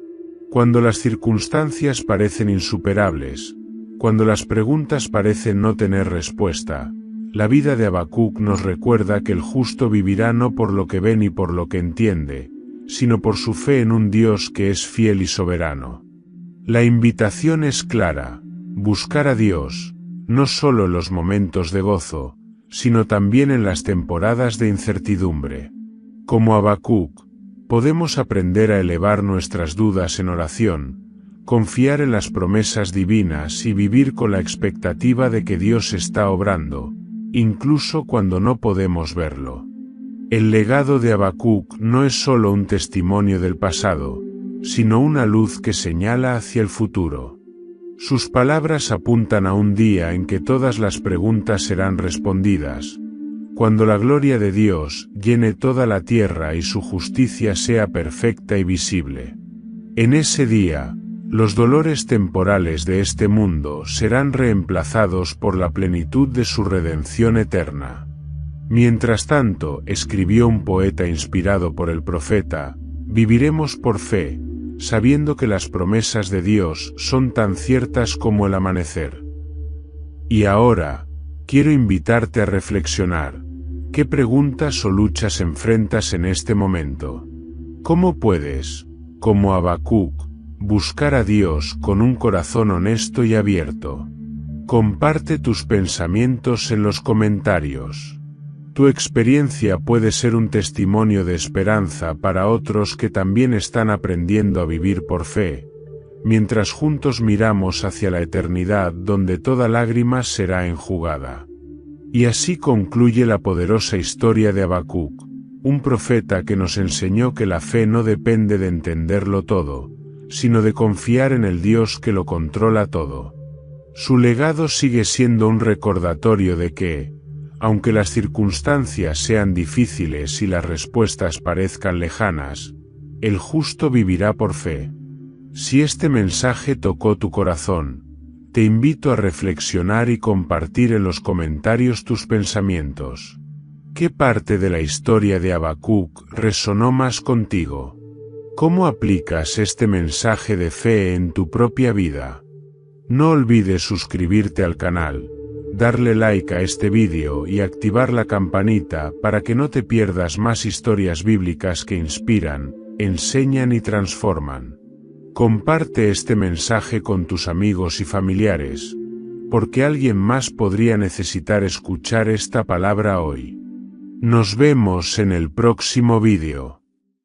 Cuando las circunstancias parecen insuperables, cuando las preguntas parecen no tener respuesta, la vida de Habacuc nos recuerda que el justo vivirá no por lo que ve ni por lo que entiende, sino por su fe en un Dios que es fiel y soberano. La invitación es clara: buscar a Dios, no solo en los momentos de gozo, sino también en las temporadas de incertidumbre. Como Habacuc, podemos aprender a elevar nuestras dudas en oración, confiar en las promesas divinas y vivir con la expectativa de que Dios está obrando, incluso cuando no podemos verlo. El legado de Habacuc no es solo un testimonio del pasado, sino una luz que señala hacia el futuro. Sus palabras apuntan a un día en que todas las preguntas serán respondidas, cuando la gloria de Dios llene toda la tierra y su justicia sea perfecta y visible. En ese día, los dolores temporales de este mundo serán reemplazados por la plenitud de su redención eterna. Mientras tanto, escribió un poeta inspirado por el profeta, viviremos por fe, sabiendo que las promesas de Dios son tan ciertas como el amanecer. Y ahora, quiero invitarte a reflexionar: ¿qué preguntas o luchas enfrentas en este momento? ¿Cómo puedes, como Habacuc, buscar a Dios con un corazón honesto y abierto? Comparte tus pensamientos en los comentarios. Tu experiencia puede ser un testimonio de esperanza para otros que también están aprendiendo a vivir por fe, mientras juntos miramos hacia la eternidad donde toda lágrima será enjugada. Y así concluye la poderosa historia de Habacuc, un profeta que nos enseñó que la fe no depende de entenderlo todo, sino de confiar en el Dios que lo controla todo. Su legado sigue siendo un recordatorio de que, aunque las circunstancias sean difíciles y las respuestas parezcan lejanas, el justo vivirá por fe. Si este mensaje tocó tu corazón, te invito a reflexionar y compartir en los comentarios tus pensamientos. ¿Qué parte de la historia de Habacuc resonó más contigo? ¿Cómo aplicas este mensaje de fe en tu propia vida? No olvides suscribirte al canal, darle like a este vídeo y activar la campanita para que no te pierdas más historias bíblicas que inspiran, enseñan y transforman. Comparte este mensaje con tus amigos y familiares, porque alguien más podría necesitar escuchar esta palabra hoy. Nos vemos en el próximo vídeo.